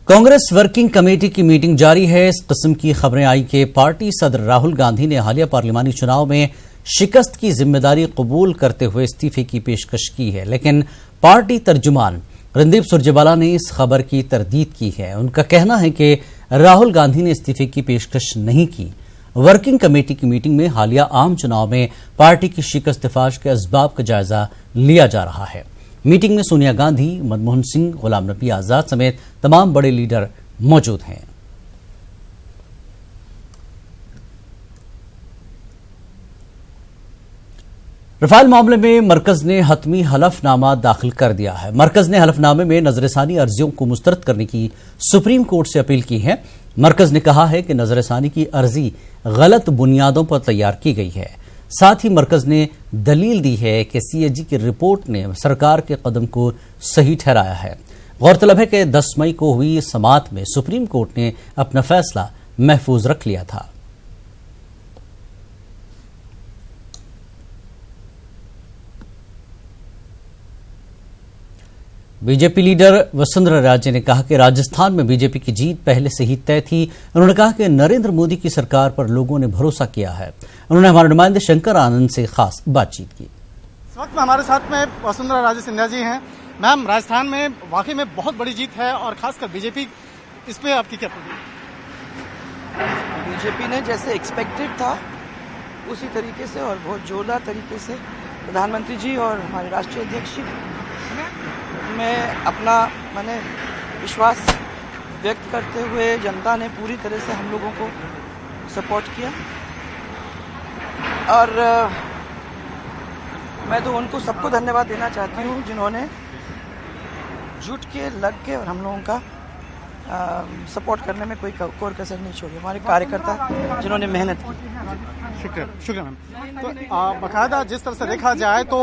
Congress working committee की meeting जारी है। इस किस्म की खबरें आई कि पार्टी सदर राहुल गांधी ने हालिया पार्लियामानी चुनाव में शिकस्त की जिम्मेदारी कबूल करते हुए इस्तीफे की पेशकश की है, लेकिन पार्टी तर्जुमान रणदीप सुरजेवाला ने इस खबर की तरदीद की है। उनका कहना है कि राहुल गांधी ने इस्तीफे की पेशकश नहीं की। वर्किंग कमेटी की मीटिंग में हालिया आम चुनाव में पार्टी की शिकस्त फाश के असबाब का जायजा लिया जा रहा है। मीटिंग में सोनिया गांधी, मनमोहन सिंह, गुलाम नबी आजाद समेत तमाम बड़े लीडर मौजूद हैं। रफाल मामले में मरकज ने हतमी हलफनामा दाखिल कर दिया है। मरकज ने हलफनामे में नजरसानी अर्जियों को मुस्तरद करने की सुप्रीम कोर्ट से अपील की है। मरकज ने कहा है कि नजरसानी की अर्जी गलत बुनियादों पर तैयार की गई है। साथ ही मरकज ने दलील दी है कि सीएजी की रिपोर्ट ने सरकार के कदम को सही ठहराया है। गौरतलब है कि 10 मई को हुई समाअत में सुप्रीम कोर्ट ने अपना फैसला महफूज रख लिया था। बीजेपी लीडर वसुंधरा राजे ने कहा कि राजस्थान में बीजेपी की जीत पहले से ही तय थी। उन्होंने कहा कि नरेंद्र मोदी की सरकार पर लोगों ने भरोसा किया है। उन्होंने हमारे नुमाइंदे शंकर आनंद से खास बातचीत की। इस वक्त में हमारे साथ में वसुंधरा राजे सिंधिया जी हैं। मैम, राजस्थान में वाकई में बहुत बड़ी जीत है और खासकर बीजेपी, इस पे आपकी क्या प्रतिक्रिया? बीजेपी ने जैसे एक्सपेक्टेड था उसी तरीके से और बहुत जोरदार तरीके से प्रधानमंत्री जी और हमारे राष्ट्रीय अध्यक्ष जी में अपना विश्वास व्यक्त करते हुए जनता ने पूरी तरह से हम लोगों को सपोर्ट किया और मैं तो उनको सबको धन्यवाद देना चाहती हूँ जिन्होंने जुट के लग के और हम लोगों का सपोर्ट करने में कोई कोर कसर नहीं छोड़ी। हमारे कार्यकर्ता जिन्होंने मेहनत की। शुक्रिया मैम। तो बाकायदा जिस तरह से देखा जाए तो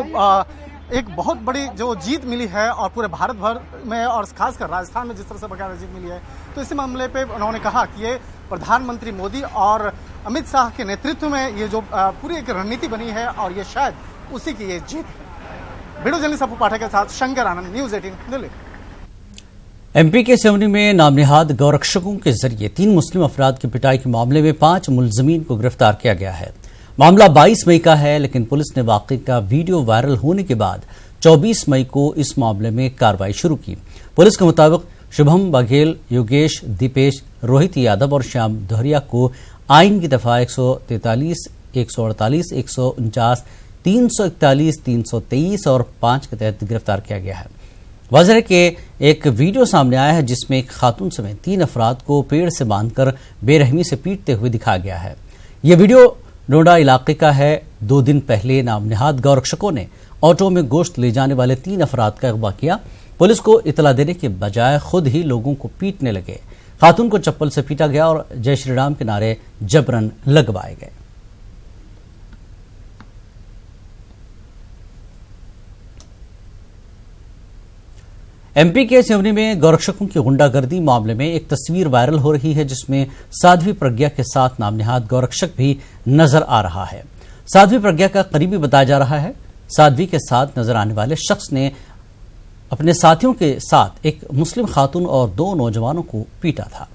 एक बहुत बड़ी जो जीत मिली है और पूरे भारत भर में और खासकर राजस्थान में जिस तरह से बकायदा जीत मिली है, तो इसी मामले पे उन्होंने कहा कि ये प्रधानमंत्री मोदी और अमित शाह के नेतृत्व में ये जो पूरी एक रणनीति बनी है और ये शायद उसी की ये जीत है। वीडियो जर्नलिस्ट अपू पाठक के साथ शंकर आनंद, न्यूज़ 18 दिल्ली। एमपी के सिवनी में नामनिहाद गौरक्षकों के जरिए 3 मुस्लिम अफराद की पिटाई के मामले में 5 मुलजमीन को गिरफ्तार किया गया है। मामला 22 मई का है, लेकिन पुलिस ने वाकई का वीडियो वायरल होने के बाद 24 मई को इस मामले में कार्रवाई शुरू की। पुलिस के मुताबिक शुभम बघेल, योगेश, दीपेश, रोहित यादव और श्याम दोहरिया को आइन की दफा 143, 148, 149, 341, 323 और 5 के तहत गिरफ्तार किया गया है। वाज़ेह है कि एक वीडियो सामने आया है जिसमें एक खातून समेत 3 अफराद को पेड़ से बांधकर बेरहमी से पीटते हुए दिखाया गया है। यह वीडियो नोएडा इलाके का है। 2 दिन पहले नामनिहाद गौरक्षकों ने ऑटो में गोश्त ले जाने वाले 3 अफराद का अगवा किया। पुलिस को इतला देने के बजाय खुद ही लोगों को पीटने लगे। खातून को चप्पल से पीटा गया और जय श्री राम के नारे जबरन लगवाए गए। एमपी के सिवनी में गौरक्षकों की गुंडागर्दी मामले में एक तस्वीर वायरल हो रही है जिसमें साध्वी प्रज्ञा के साथ नामनिहाद गौरक्षक भी नजर आ रहा है। साध्वी प्रज्ञा का करीबी बताया जा रहा है। साध्वी के साथ नजर आने वाले शख्स ने अपने साथियों के साथ एक मुस्लिम खातून और 2 नौजवानों को पीटा था।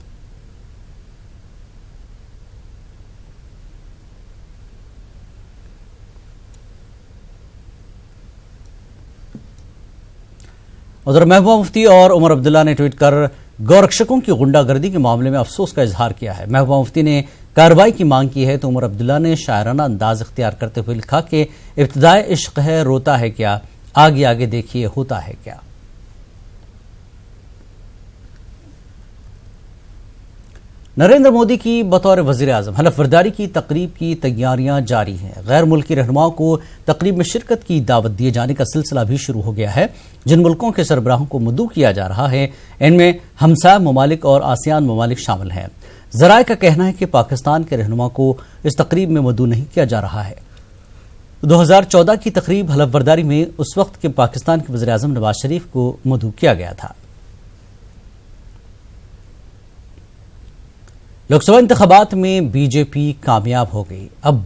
उधर महबूबा मुफ्ती और उमर अब्दुल्ला ने ट्वीट कर गौरक्षकों की गुंडागर्दी के मामले में अफसोस का इजहार किया है। महबूबा मुफ्ती ने कार्रवाई की मांग की है तो उमर अब्दुल्ला ने शायराना अंदाज इख्तियार करते हुए लिखा कि इब्तिदाए इश्क है, रोता है क्या, आगे आगे देखिए होता है क्या। नरेंद्र मोदी की बतौर वजीर आजम हलफबरदारी की तकरीब की तैयारियां जारी हैं। गैर मुल्की रहनुमाओं को तकरीब में शिरकत की दावत दिए जाने का सिलसिला भी शुरू हो गया है। जिन मुल्कों के सरबराहों को मदऊ किया जा रहा है इनमें हमसाया ममालिक और आसियान ममालिक शामिल हैं। जराए का कहना है कि पाकिस्तान के रहनुमा को इस तकरीब में मदऊ नहीं किया जा रहा है। 2014 की तकरीब हलफबरदारी में उस वक्त के पाकिस्तान के वजीर आजम नवाज शरीफ को मदऊ किया गया था। लोकसभा इंतखाबात में बीजेपी कामयाब हो गई। अब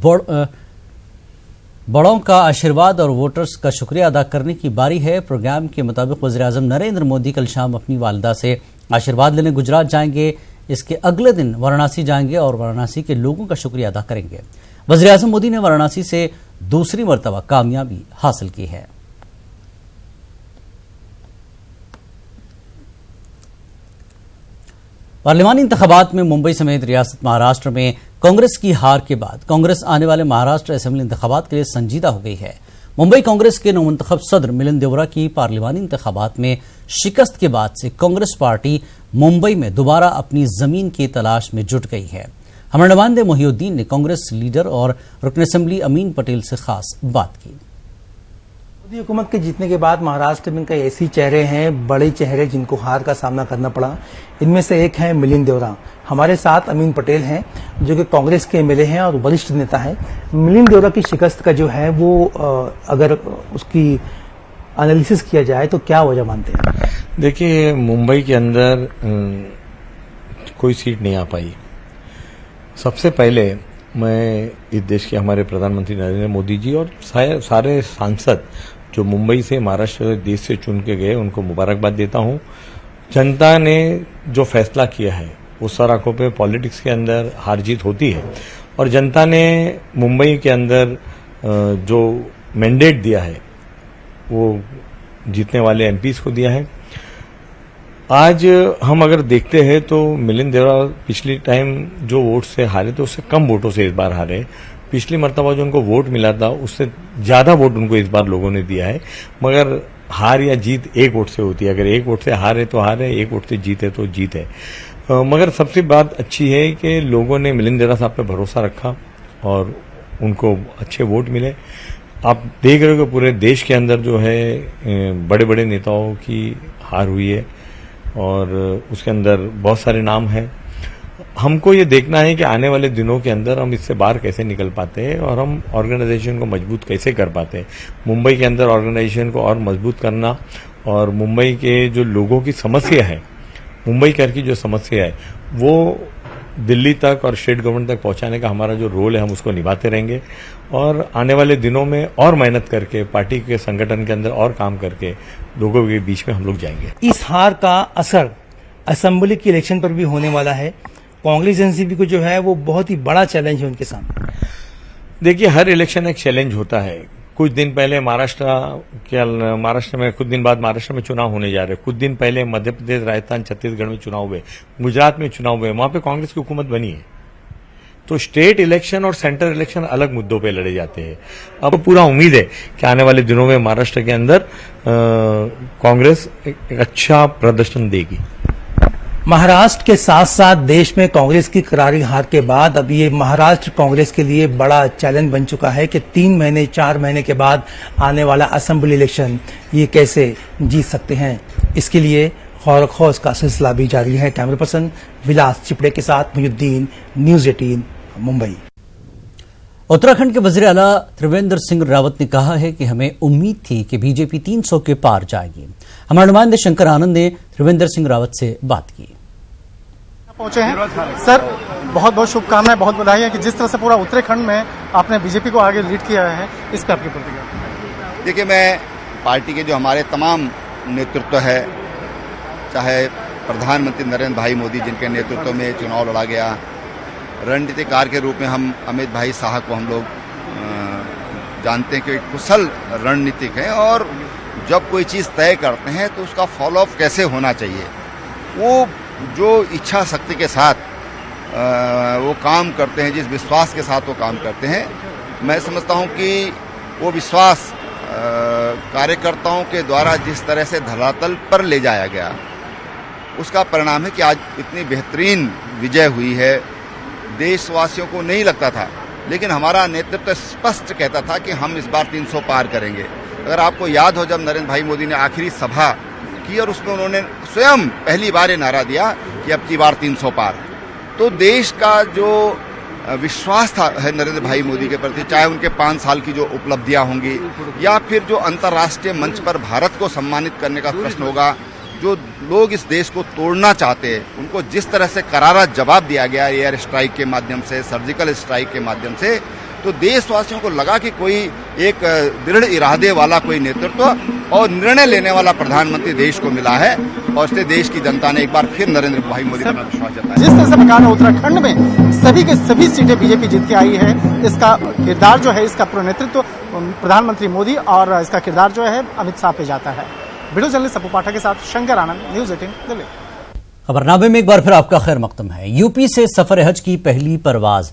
बड़ों का आशीर्वाद और वोटर्स का शुक्रिया अदा करने की बारी है। प्रोग्राम के मुताबिक वज़ीर-ए-आज़म नरेंद्र मोदी कल शाम अपनी वालिदा से आशीर्वाद लेने गुजरात जाएंगे। इसके अगले दिन वाराणसी जाएंगे और वाराणसी के लोगों का शुक्रिया अदा करेंगे। वज़ीर आज़म मोदी ने वाराणसी से दूसरी मर्तबा कामयाबी हासिल की है। पार्लिमानी इंतखाबात में मुंबई समेत रियासत महाराष्ट्र में कांग्रेस की हार के बाद कांग्रेस आने वाले महाराष्ट्र असेंबली इंतखाबात के लिए संजीदा हो गई है। मुंबई कांग्रेस के नवमंतखब सदर मिलिंद देवरा की पार्लिमानी इंतखाबात में शिकस्त के बाद से कांग्रेस पार्टी मुंबई में दोबारा अपनी जमीन की तलाश में जुट गई है। हमारे नुमाइंदे मोहिउद्दीन ने कांग्रेस लीडर और रुकन असेंबली अमीन पटेल से खास बात की। मोदी हुकूमत के जीतने के बाद महाराष्ट्र में कई ऐसी चेहरे हैं, बड़े चेहरे जिनको हार का सामना करना पड़ा। इनमें से एक है मिलिंद देवरा। हमारे साथ अमीन पटेल हैं जो कि कांग्रेस के एमएलए हैं और वरिष्ठ नेता हैं। मिलिंद देवरा की शिकस्त का जो है वो अगर उसकी एनालिसिस किया जाए तो क्या वजह मानते हैं? देखिए, मुंबई के अंदर कोई सीट नहीं आ पाई। सबसे पहले मैं इस देश के हमारे प्रधानमंत्री नरेंद्र मोदी जी और सारे सांसद जो मुंबई से महाराष्ट्र देश से चुन के गए उनको मुबारकबाद देता हूं। जनता ने जो फैसला किया है उस सराखों पे पॉलिटिक्स के अंदर हार जीत होती है और जनता ने मुंबई के अंदर जो मैंडेट दिया है वो जीतने वाले एमपीज को दिया है। आज हम अगर देखते हैं तो मिलिंद देवरा पिछली टाइम जो वोट से हारे थे उससे कम वोटों से इस बार हारे। पिछली मर्तबा जो उनको वोट मिला था उससे ज्यादा वोट उनको इस बार लोगों ने दिया है। मगर हार या जीत एक वोट से होती है। अगर एक वोट से हारे तो हारे, एक वोट से जीते तो जीत है। मगर सबसे बात अच्छी है कि लोगों ने मिलिंद देवरा साहब पे भरोसा रखा और उनको अच्छे वोट मिले। आप देख रहे हो कि पूरे देश के अंदर जो है बड़े बड़े नेताओं की हार हुई है और उसके अंदर बहुत सारे नाम हैं। हमको ये देखना है कि आने वाले दिनों के अंदर हम इससे बाहर कैसे निकल पाते हैं और हम ऑर्गेनाइजेशन को मजबूत कैसे कर पाते हैं। मुंबई के अंदर ऑर्गेनाइजेशन को और मजबूत करना और मुंबई के जो लोगों की समस्या है, मुंबई कर की जो समस्या है वो दिल्ली तक और स्टेट गवर्नमेंट तक पहुंचाने का हमारा जो रोल है हम उसको निभाते रहेंगे और आने वाले दिनों में और मेहनत करके पार्टी के संगठन के अंदर और काम करके लोगों के बीच में हम लोग जाएंगे। इस हार का असर असेंबली की इलेक्शन पर भी होने वाला है। कांग्रेस एनसीपी को जो है वो बहुत ही बड़ा चैलेंज है उनके सामने। देखिए, हर इलेक्शन एक चैलेंज होता है। कुछ दिन पहले महाराष्ट्र में कुछ दिन बाद महाराष्ट्र में चुनाव होने जा रहे। कुछ दिन पहले मध्य प्रदेश, राजस्थान, छत्तीसगढ़ में चुनाव हुए, गुजरात में चुनाव हुए, वहां पे कांग्रेस की हुकूमत बनी है। तो स्टेट इलेक्शन और सेंट्रल इलेक्शन अलग मुद्दों पे लड़े जाते हैं। अब पूरा उम्मीद है कि आने वाले दिनों में महाराष्ट्र के अंदर कांग्रेस एक अच्छा प्रदर्शन देगी। महाराष्ट्र के साथ साथ देश में कांग्रेस की करारी हार के बाद अब ये महाराष्ट्र कांग्रेस के लिए बड़ा चैलेंज बन चुका है कि 3 महीने 4 महीने के बाद आने वाला असेंबली इलेक्शन ये कैसे जीत सकते हैं। इसके लिए खौर खौज का सिलसिला भी जारी है। कैमरा पर्सन विलास चिपड़े के साथ मोहिउद्दीन, न्यूज़ 18 मुंबई। उत्तराखंड के वज़ीर आला त्रिवेंद्र सिंह रावत ने कहा है कि हमें उम्मीद थी कि बीजेपी 300 के पार जाएगी। हमारे नुमाइंदे शंकर आनंद ने त्रिवेंद्र सिंह रावत से बात की। पहुंचे हैं सर, बहुत बहुत शुभकामनाएं, बहुत बधाई है कि जिस तरह से पूरा उत्तराखंड में आपने बीजेपी को आगे लीड किया है, इस पर आपकी प्रतिक्रिया। देखिए, मैं पार्टी के जो हमारे तमाम नेतृत्व है, चाहे प्रधानमंत्री नरेंद्र भाई मोदी जिनके नेतृत्व में चुनाव लड़ा गया, रणनीतिकार के रूप में हम अमित भाई शाह को हम लोग जानते हैं कि कुशल रणनीतिक हैं और जब कोई चीज़ तय करते हैं तो उसका फॉलोअप कैसे होना चाहिए, वो जो इच्छा शक्ति के साथ वो काम करते हैं, जिस विश्वास के साथ वो काम करते हैं, मैं समझता हूं कि वो विश्वास कार्यकर्ताओं के द्वारा जिस तरह से धरातल पर ले जाया गया उसका परिणाम है कि आज इतनी बेहतरीन विजय हुई है। देशवासियों को नहीं लगता था, लेकिन हमारा नेतृत्व स्पष्ट कहता था कि हम इस बार 300 पार करेंगे। अगर आपको याद हो, जब नरेंद्र भाई मोदी ने आखिरी सभा की और उसमें उन्होंने स्वयं पहली बार ये नारा दिया कि अब की बार 300 पार, तो देश का जो विश्वास था है नरेंद्र भाई मोदी के प्रति, चाहे उनके 5 साल की जो उपलब्धियां होंगी या फिर जो अंतर्राष्ट्रीय मंच पर भारत को सम्मानित करने का प्रश्न होगा, जो लोग इस देश को तोड़ना चाहते हैं उनको जिस तरह से करारा जवाब दिया गया एयर स्ट्राइक के माध्यम से, सर्जिकल स्ट्राइक के माध्यम से, तो देशवासियों को लगा कि कोई एक दृढ़ इरादे वाला कोई नेतृत्व और निर्णय लेने वाला प्रधानमंत्री देश को मिला है, और इसलिए देश की जनता ने एक बार फिर नरेंद्र भाई मोदी पर विश्वास जताया। जिस तरह से बकायदा उत्तराखंड में सभी के सभी सीटें बीजेपी जीत के आई है, इसका किरदार जो है, इसका पूरा नेतृत्व प्रधानमंत्री मोदी और इसका किरदार जो है अमित शाह पे जाता है। वीडियो जर्नलिस्ट अपू पाठक के साथ शंकर आनंद, न्यूज 18 दिल्ली। खबरनामे में एक बार फिर आपका खैर मकदम है। यूपी से सफर हज की पहली परवाज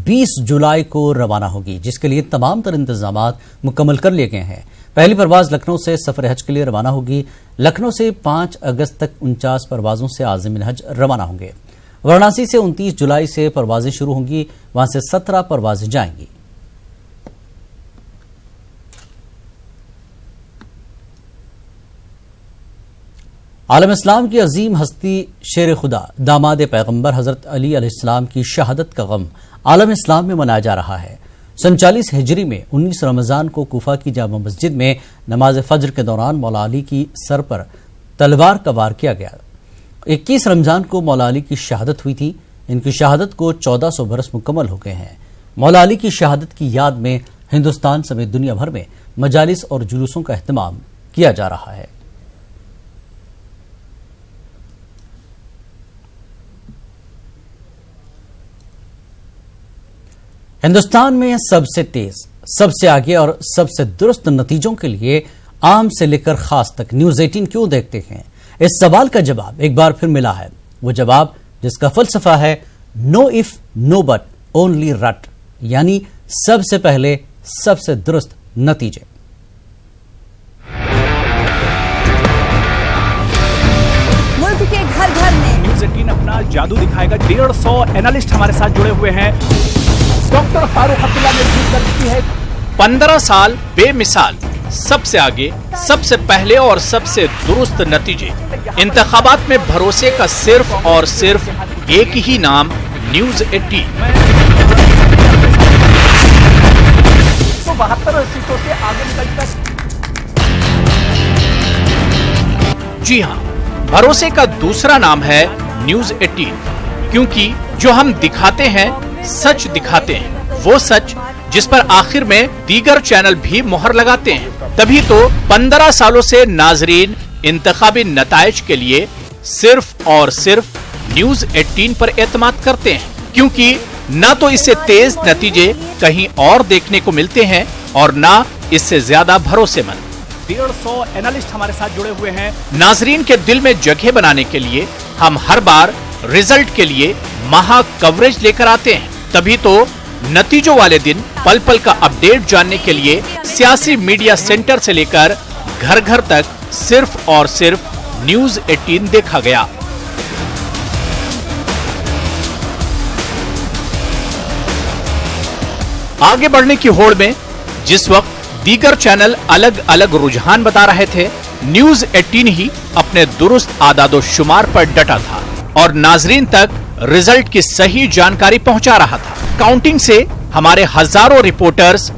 20 जुलाई को रवाना होगी, जिसके लिए तमाम तर इंतजामात मुकम्मल कर लिए गए हैं। पहली परवाज लखनऊ से सफर हज के लिए रवाना होगी। लखनऊ से 5 अगस्त तक 49 परवाजों से आज़िमीन हज रवाना होंगे। वाराणसी से 29 जुलाई से परवाजें शुरू होंगी, वहां से 17 परवाजें जाएंगी। आलम इस्लाम की अजीम हस्ती शेर खुदा दामाद पैगंबर हजरत अली अलैहिस्सलाम की शहादत का गम आलम इस्लाम में मनाया जा रहा है। 47 हिजरी में 19 रमजान को कूफा की जामा मस्जिद में नमाज फज्र के दौरान मौला अली की सर पर तलवार का वार किया गया। 21 रमजान को मौला अली की शहादत हुई थी। इनकी शहादत को 1400 बरस मुकम्मल हो गए हैं। मौला अली की शहादत की याद में हिंदुस्तान समेत दुनिया भर में मजालिस और जुलूसों का एहतमाम किया जा रहा है। हिंदुस्तान में सबसे तेज, सबसे आगे और सबसे दुरुस्त नतीजों के लिए आम से लेकर खास तक न्यूज 18 क्यों देखते हैं? इस सवाल का जवाब एक बार फिर मिला है। वो जवाब जिसका फलसफा है no if no but only रट, यानी सबसे पहले सबसे दुरुस्त नतीजे। मुल्क के घर घर में न्यूज 18 अपना जादू दिखाएगा। 150 एनालिस्ट हमारे साथ जुड़े हुए हैं। डॉक्टर फारूक अब्दुल्ला ने ट्वीट कर दी है 15 साल बेमिसाल, सबसे आगे, सबसे पहले और सबसे दुरुस्त नतीजे। इंतखाबात में भरोसे का सिर्फ और सिर्फ एक ही नाम, न्यूज 18। 172 सीटों से आगे निकल कर। जी हां, भरोसे का दूसरा नाम है न्यूज 18, क्योंकि जो हम दिखाते हैं सच दिखाते हैं, वो सच जिस पर आखिर में दीगर चैनल भी मोहर लगाते हैं। तभी तो 15 सालों से नाजरीन इंतखाबी नताइज के लिए सिर्फ और सिर्फ न्यूज 18 पर एतमाद करते हैं, क्योंकि न तो इससे तेज नतीजे कहीं और देखने को मिलते हैं और न इससे ज्यादा भरोसेमंद। 150 एनालिस्ट हमारे साथ जुड़े हुए हैं। नाजरीन के दिल में जगह बनाने के लिए हम हर बार रिजल्ट के लिए महा कवरेज लेकर आते हैं। तभी तो नतीजों वाले दिन पल पल का अपडेट जानने के लिए सियासी मीडिया सेंटर से लेकर घर घर तक सिर्फ और सिर्फ न्यूज 18 देखा गया। आगे बढ़ने की होड़ में जिस वक्त दीगर चैनल अलग अलग रुझान बता रहे थे, न्यूज 18 ही अपने दुरुस्त आदादो शुमार पर डटा था और नाजरीन तक रिजल्ट की सही जानकारी पहुंचा रहा था। काउंटिंग से हमारे हजारों रिपोर्टर्स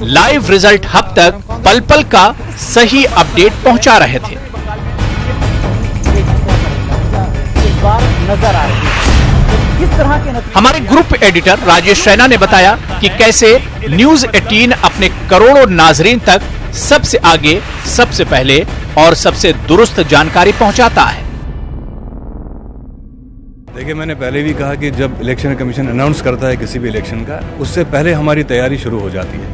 लाइव रिजल्ट हब तक पल पल का सही अपडेट पहुंचा रहे थे। हमारे ग्रुप एडिटर राजेश रैना ने बताया कि कैसे न्यूज 18 अपने करोड़ों नाजरीन तक सबसे आगे, सबसे पहले और सबसे दुरुस्त जानकारी पहुंचाता है। देखिए, मैंने पहले भी कहा कि जब इलेक्शन कमीशन अनाउंस करता है किसी भी इलेक्शन का, उससे पहले हमारी तैयारी शुरू हो जाती है।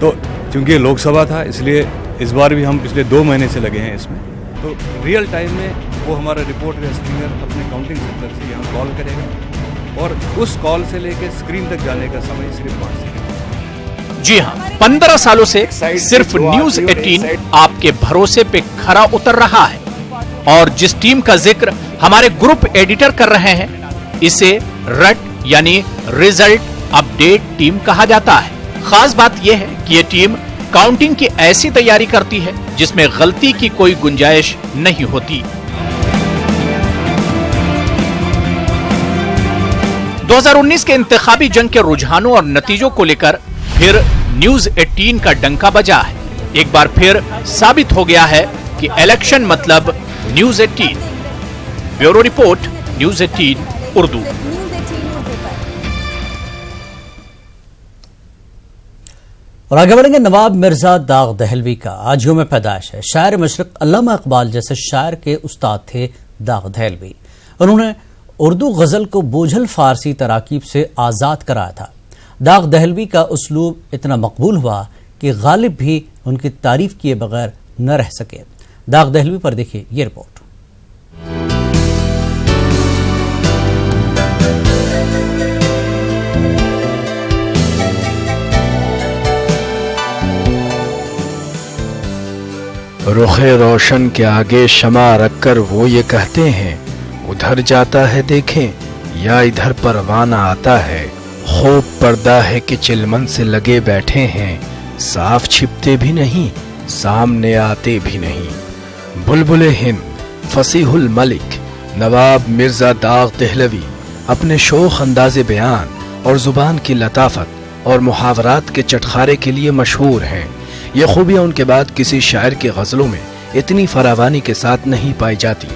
तो चूंकि लोकसभा था, इसलिए इस बार भी हम पिछले 2 महीने से लगे हैं इसमें। तो रियल टाइम में वो हमारा रिपोर्टर स्क्रीनर अपने काउंटिंग सेंटर से यहाँ कॉल करेगा और उस कॉल से लेकर स्क्रीन तक जाने का समय सिर्फ 5 सेकंड। जी हाँ, 15 सालों से सिर्फ न्यूज 18 आपके भरोसे पे खरा उतर रहा है और जिस टीम का जिक्र हमारे ग्रुप एडिटर कर रहे हैं, इसे रट यानी रिजल्ट अपडेट टीम कहा जाता है। खास बात यह है कि ये टीम काउंटिंग की ऐसी तैयारी करती है जिसमें गलती की कोई गुंजाइश नहीं होती। 2019 के इंतखाबी जंग के रुझानों और नतीजों को लेकर फिर न्यूज 18 का डंका बजा है। एक बार फिर साबित हो गया है कि इलेक्शन मतलब news 18। Bureau report, news 18 Urdu. और आगे बढ़ेंगे। नवाब मिर्जा दाग दहलवी का आज यौम पैदाइश है। शायर मशरक अल्लामा इकबाल जैसे शायर के उस्ताद थे दाग दहलवी। उन्होंने उर्दू गजल को बोझल फारसी तराकीब से आजाद कराया था। दाग दहलवी का उसलूब इतना मकबूल हुआ कि गालिब भी उनकी तारीफ किए बगैर न रह सके। दाग दहलवी पर देखिए ये रिपोर्ट। रुखे रोशन के आगे शमा रखकर वो ये कहते हैं, उधर जाता है देखें या इधर परवाना आता है। खूब पर्दा है कि चिलमन से लगे बैठे हैं, साफ छिपते भी नहीं सामने आते भी नहीं। बुलबुले हिंद फसीहुल मलिक नवाब मिर्जा दाग दहलवी अपने शोख अंदाज़े बयान और जुबान की लताफत और मुहावरात के चटखारे के लिए मशहूर हैं। ये खूबियाँ उनके बाद किसी शायर के गज़लों में इतनी फरावानी के साथ नहीं पाई जाती।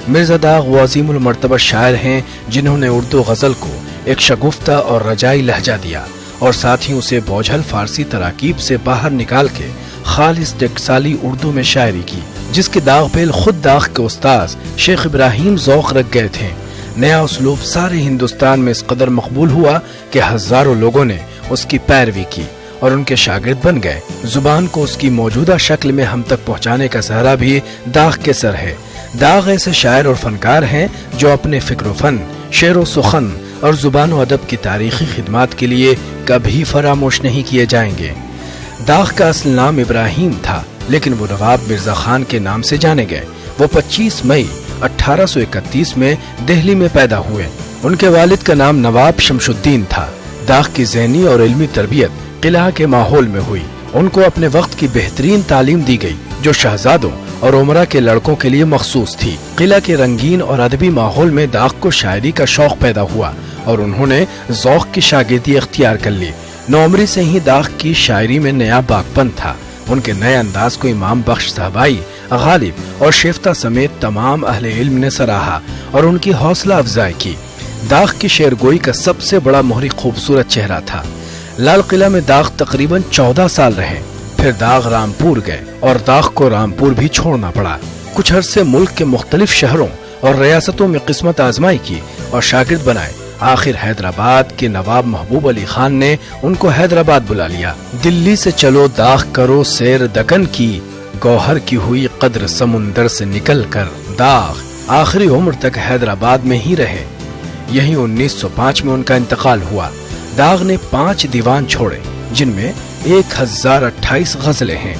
मिर्जा दाग वो अज़ीमुल मर्तबा शायर हैं जिन्होंने उर्दू गज़ल को एक शगुफ्ता और रजाई लहजा दिया और साथ ही उसे बोझल फारसी तराकीब से बाहर निकाल के खालिस टकसाली उर्दू में शायरी की, जिसके दाग पेल खुद दाग के उस्ताद शेख इब्राहिम ज़ौक़ रख गए थे। नया उसलूब सारे हिंदुस्तान में इस कदर मकबूल हुआ कि हजारों लोगों ने उसकी पैरवी की और उनके शागिर्द बन गए। जुबान को उसकी मौजूदा शक्ल में हम तक पहुंचाने का सहरा भी दाग के सर है। दाग ऐसे शायर और फनकार हैं जो अपने फिक्र फन, शेर व सुखन और जुबान व अदब की तारीखी खिदमात के लिए कभी फरामोश नहीं किए जाएंगे। दाग का असल नाम इब्राहिम था, लेकिन वो नवाब मिर्जा खान के नाम से जाने गए। वो 25 मई 1831 में दिल्ली में पैदा हुए। उनके वालिद का नाम नवाब शमशुद्दीन था। दाग की ज़हनी और इल्मी तरबियत किला के माहौल में हुई। उनको अपने वक्त की बेहतरीन तालीम दी गई जो शहजादों और उमरा के लड़कों के लिए मखसूस थी। किला के रंगीन और अदबी माहौल में दाग को शायरी का शौक पैदा हुआ और उन्होंने ज़ौक़ की शागिर्दी इख्तियार कर ली। नौमरी से ही दाग की शायरी में नया बागपन था। उनके नए अंदाज को इमाम बख्श साहबाई, गालिब और शेफ्ता समेत तमाम अहले इल्म ने सराहा और उनकी हौसला अफजाई की। दाग की शेरगोई का सबसे बड़ा मोहरी खूबसूरत चेहरा था। लाल किला में दाग तकरीबन 14 साल रहे। फिर दाग रामपुर गए और दाग को रामपुर भी छोड़ना पड़ा। कुछ अरसे मुल्क के मुख्तलिफ शहरों और रियासतों में किस्मत आजमाई की और शागिर्द बनाए। आखिर हैदराबाद के नवाब महबूब अली खान ने उनको हैदराबाद बुला लिया। दिल्ली से चलो दाग करो सैर दकन की, गौहर की हुई कद्र समुंदर से निकल कर। दाग आखिरी उम्र तक हैदराबाद में ही रहे। यही 1905 में उनका इंतकाल हुआ। दाग ने 5 दीवान छोड़े जिनमें 1028 गजलें हैं।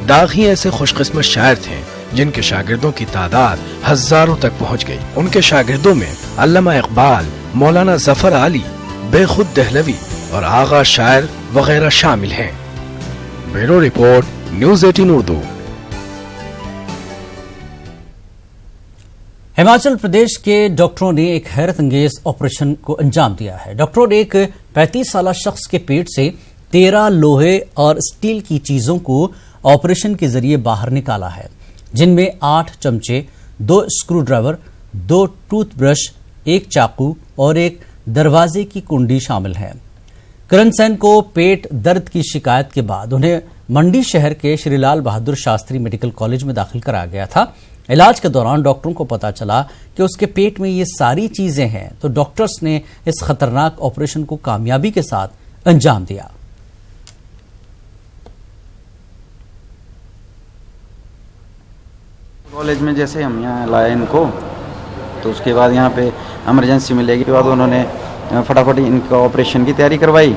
दाग ही ऐसे खुशकिस्मत शायर थे जिनके शागिर्दों की तादाद हजारों तक पहुंच गई। उनके शागिर्दों में अल्लामा इकबाल, मौलाना जफर अली, बेखुद दहलवी और आगा शायर वगैरह शामिल हैं। Bureau report, news 18 Urdu. Himachal Pradesh के डॉक्टरों ने एक हैरत अंगेज ऑपरेशन को अंजाम दिया है। डॉक्टरों ने एक 35 साल शख्स के पेट से 13 लोहे और स्टील की चीजों को ऑपरेशन के जरिए बाहर निकाला है, जिनमें 8 चमचे, 2 स्क्रू ड्राइवर, 2 टूथब्रश, 1 चाकू और एक दरवाजे की कुंडी शामिल है। करण सेन को पेट दर्द की शिकायत के बाद उन्हें मंडी शहर के श्री लाल बहादुर शास्त्री मेडिकल कॉलेज में दाखिल कराया गया था। इलाज के दौरान डॉक्टरों को पता चला कि उसके पेट में ये सारी चीजें हैं, तो डॉक्टर्स ने इस खतरनाक ऑपरेशन को कामयाबी के साथ अंजाम दिया। कॉलेज में जैसे हम यहाँ लाए इनको, तो उसके बाद यहाँ पे इमरजेंसी में लेके बाद उन्होंने फटाफट इनका ऑपरेशन की तैयारी करवाई।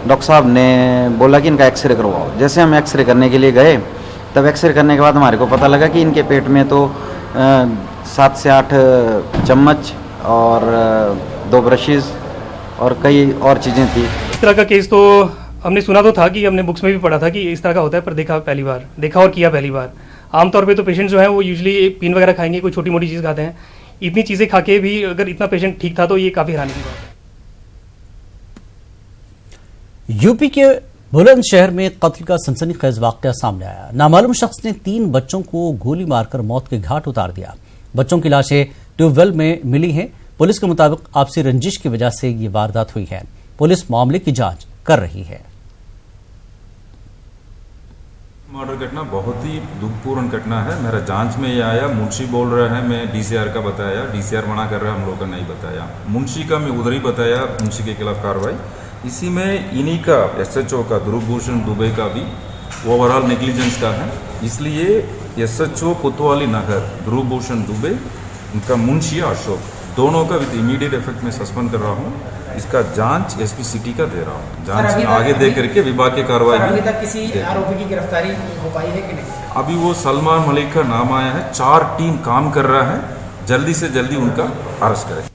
डॉक्टर साहब ने बोला कि इनका एक्सरे करवाओ। जैसे हम एक्सरे करने के लिए गए, तब एक्सरे करने के बाद हमारे को पता लगा कि इनके पेट में तो 7 से 8 चम्मच और 2 ब्रशेस और कई और चीज़ें थी। इस तरह का केस तो हमने सुना तो था, कि हमने बुक्स में भी पढ़ा था कि इस तरह का होता है, पर देखा और किया पहली बार। आमतौर पे तो पेशेंट जो है वो यूजुअली पिन वगैरह खाएंगे, कोई छोटी मोटी चीज़ खाते हैं। इतनी चीज़ें खा के भी अगर इतना पेशेंट ठीक था तो ये काफ़ी हैरानी की बात है। यूपी के बुलंदशहर में कत्ल का सनसनीखेज वाकया सामने आया। नामालूम शख्स ने 3 बच्चों को गोली मारकर मौत के घाट उतार दिया। बच्चों की लाशें ट्यूबवेल में मिली हैं। पुलिस के मुताबिक आपसी रंजिश की वजह से ये वारदात हुई है। पुलिस मामले की जांच कर रही है। मर्डर घटना बहुत ही दुखपूर्ण घटना है। मेरा जांच में ये आया, मुंशी बोल रहा है मैं डीसीआर का बताया, डीसीआर मना कर रहा है हम लोग का नहीं बताया, मुंशी का मैं उधर ही बताया, मुंशी के खिलाफ कार्रवाई। इसी में इन्हीं का एसएचओ का ध्रुव भूषण दुबे का भी ओवरऑल नेग्लिजेंस का है, इसलिए एसएचओ कोतवाली नगर ध्रुव भूषण दुबे, उनका मुंशी अशोक, दोनों का विद इमीडिएट इफेक्ट में सस्पेंड कर रहा हूँ। इसका जांच एसपी सिटी का दे रहा हूँ, जांच आगे दे करके विभाग की कार्रवाई। अभी तक किसी आरोपी की गिरफ्तारी हो पाई है कि नहीं? अभी वो सलमान मलिक का नाम आया है, 4 टीम काम कर रहा है, जल्दी से जल्दी उनका अरेस्ट करें।